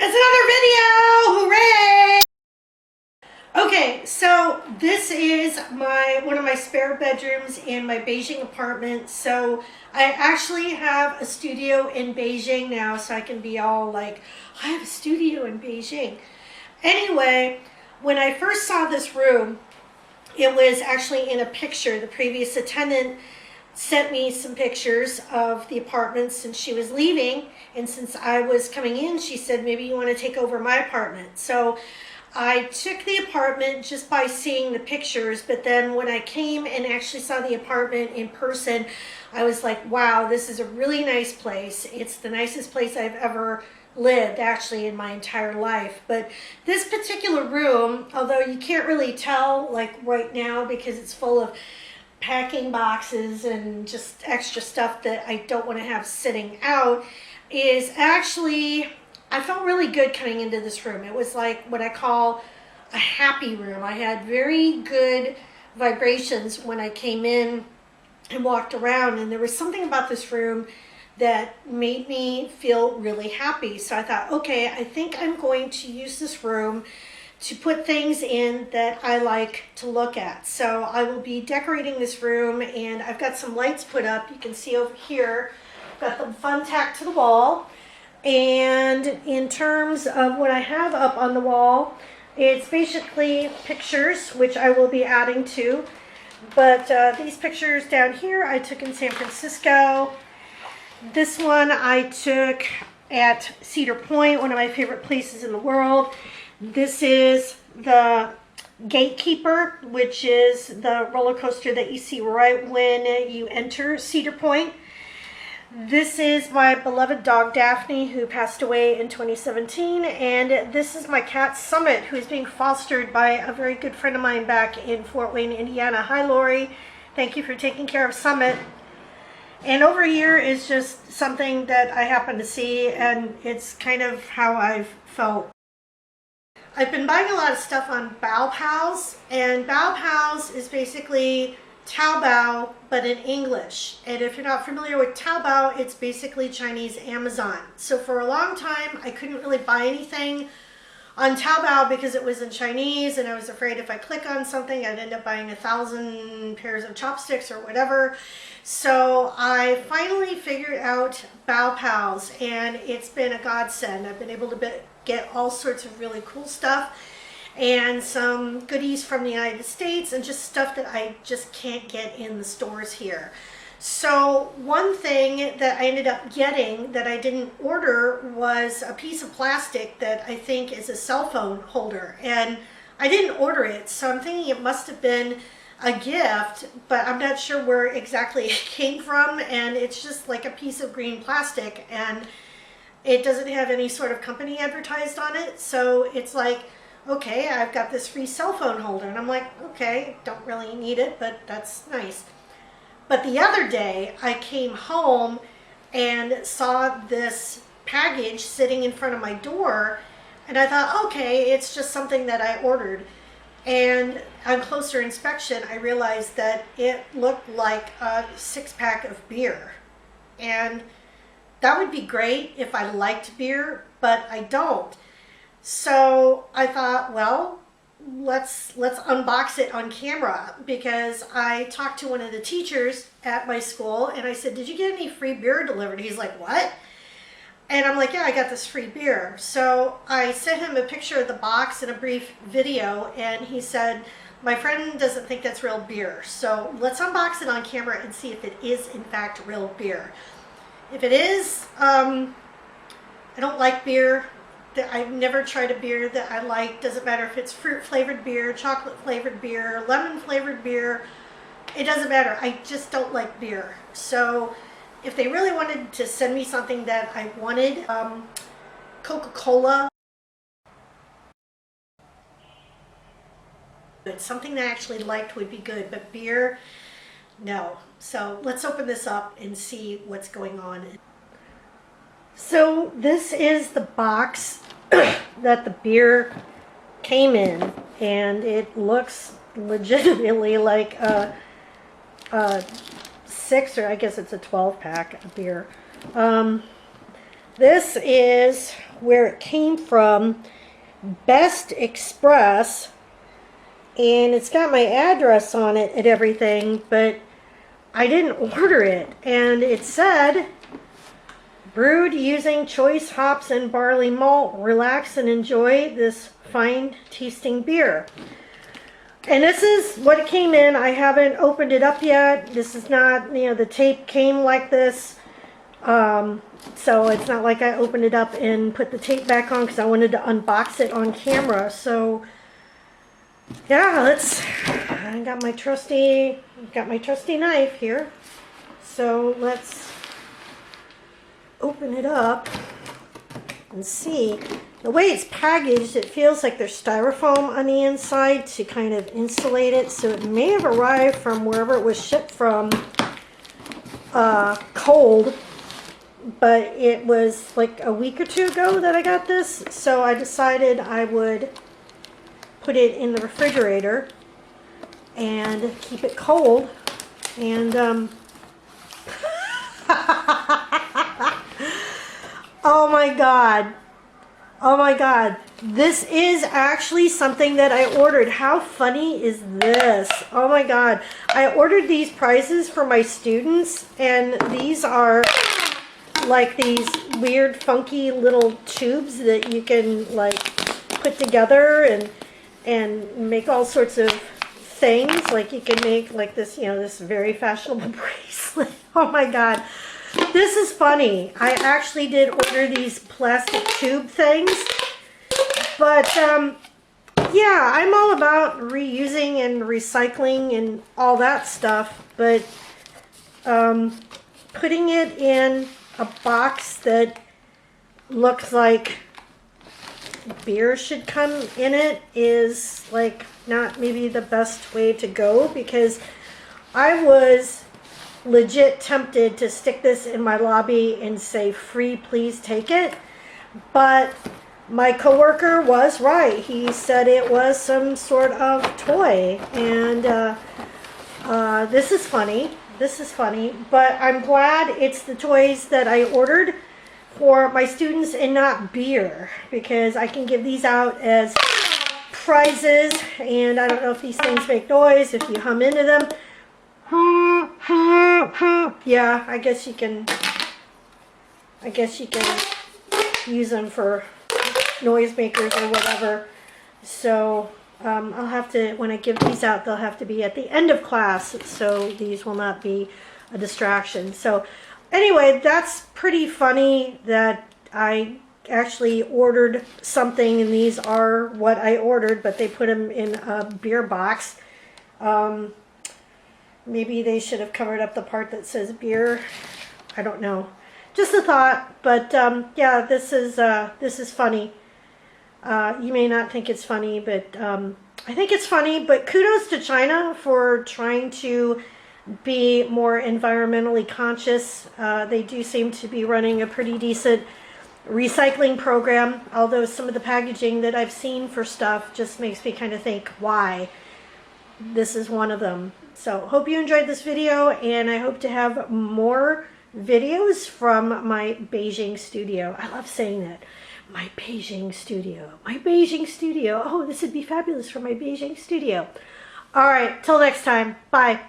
It's another video! Hooray! Okay, so this is one of my spare bedrooms in my Beijing apartment. So I actually have a studio in Beijing now, so I can be all like, I have a studio in Beijing. Anyway, when I first saw this room, it was actually in a picture. The previous attendant sent me some pictures of the apartment since she was leaving, and since I was coming in, she said, maybe you want to take over my apartment. So I took the apartment just by seeing the pictures, but then when I came and actually saw the apartment in person, I was like, wow, this is a really nice place. It's the nicest place I've ever lived, actually, in my entire life. But this particular room, although you can't really tell like right now because it's full of packing boxes and just extra stuff that I don't want to have sitting out, is actually, I felt really good coming into this room. It was like what I call a happy room. I had very good vibrations when I came in and walked around, and there was something about this room that made me feel really happy. So I thought, okay, I think I'm going to use this room to put things in that I like to look at. So I will be decorating this room, and I've got some lights put up. You can see over here, I've got them fun tacked to the wall. And in terms of what I have up on the wall, it's basically pictures, which I will be adding to. But these pictures down here I took in San Francisco. This one I took at Cedar Point, one of my favorite places in the world. This is the Gatekeeper, which is the roller coaster that you see right when you enter Cedar Point. This is my beloved dog Daphne, who passed away in 2017, and this is my cat Summit, who is being fostered by a very good friend of mine back in Fort Wayne, Indiana. Hi, Lori. Thank you for taking care of Summit. And over here is just something that I happen to see, and it's kind of how I've felt. I've been buying a lot of stuff on Baopals, and Baopals is basically Taobao, but in English. And if you're not familiar with Taobao, it's basically Chinese Amazon. So for a long time, I couldn't really buy anything on Taobao because it was in Chinese, and I was afraid if I click on something, I'd end up buying 1,000 pairs of chopsticks or whatever. So I finally figured out Baopals, and it's been a godsend. I've been able to get all sorts of really cool stuff and some goodies from the United States and just stuff that I just can't get in the stores here. So one thing that I ended up getting that I didn't order was a piece of plastic that I think is a cell phone holder, and I didn't order it, so I'm thinking it must have been a gift, but I'm not sure where exactly it came from, and it's just like a piece of green plastic, and it doesn't have any sort of company advertised on it. So it's like, okay, I've got this free cell phone holder, and I'm like, okay, don't really need it, but that's nice. But the other day I came home and saw this package sitting in front of my door, and I thought, okay, it's just something that I ordered. And on closer inspection, I realized that it looked like a 6-pack of beer. And that would be great if I liked beer, but I don't. So I thought, well, let's unbox it on camera, because I talked to one of the teachers at my school and I said, did you get any free beer delivered? He's like, what? And I'm like, yeah, I got this free beer. So I sent him a picture of the box and a brief video, and he said, my friend doesn't think that's real beer. So let's unbox it on camera and see if it is in fact real beer. If it is, I don't like beer. I've never tried a beer that I like. Doesn't matter if it's fruit flavored beer, chocolate flavored beer, lemon flavored beer. It doesn't matter. I just don't like beer. So if they really wanted to send me something that I wanted, Coca-Cola, something that I actually liked would be good, but beer, no. So let's open this up and see what's going on. So this is the box that the beer came in, and it looks legitimately like a 6, or I guess it's a 12-pack of beer. This is where it came from, Best Express, and it's got my address on it and everything, but I didn't order it, and it said brewed using choice hops and barley malt. Relax and enjoy this fine tasting beer. And this is what it came in. I haven't opened it up yet. This is not, the tape came like this. So it's not like I opened it up and put the tape back on because I wanted to unbox it on camera. So yeah, I got my trusty knife here. So let's open it up and see. The way it's packaged, it feels like there's styrofoam on the inside to kind of insulate it. So it may have arrived from wherever it was shipped from cold. But it was like a week or two ago that I got this. So I decided I would put it in the refrigerator and keep it cold. And oh my god. Oh my god. This is actually something that I ordered. How funny is this? Oh my god. I ordered these prizes for my students, and these are like these weird funky little tubes that you can like put together and make all sorts of things. Like you can make like this, this very fashionable bracelet. Oh my god. This is funny. I actually did order these plastic tube things, but yeah, I'm all about reusing and recycling and all that stuff, but putting it in a box that looks like beer should come in it is like not maybe the best way to go, because I was legit tempted to stick this in my lobby and say free, please take it, but my coworker was right. He said it was some sort of toy, and this is funny. This is funny, but I'm glad it's the toys that I ordered for my students and not beer, because I can give these out as prizes. And I don't know if these things make noise if you hum into them. Yeah, I guess you can use them for noisemakers or whatever. So I'll have to, when I give these out, they'll have to be at the end of class, so these will not be a distraction. So anyway, that's pretty funny that I actually ordered something and these are what I ordered, but they put them in a beer box. Maybe they should have covered up the part that says beer. I don't know. Just a thought, but yeah, this is funny. You may not think it's funny, but I think it's funny. But kudos to China for trying to be more environmentally conscious. They do seem to be running a pretty decent recycling program, although some of the packaging that I've seen for stuff just makes me kind of think, why? This is one of them. So hope you enjoyed this video, and I hope to have more videos from my Beijing studio. I love saying that. My Beijing studio. My Beijing studio. Oh, this would be fabulous for my Beijing studio. All right, till next time. Bye.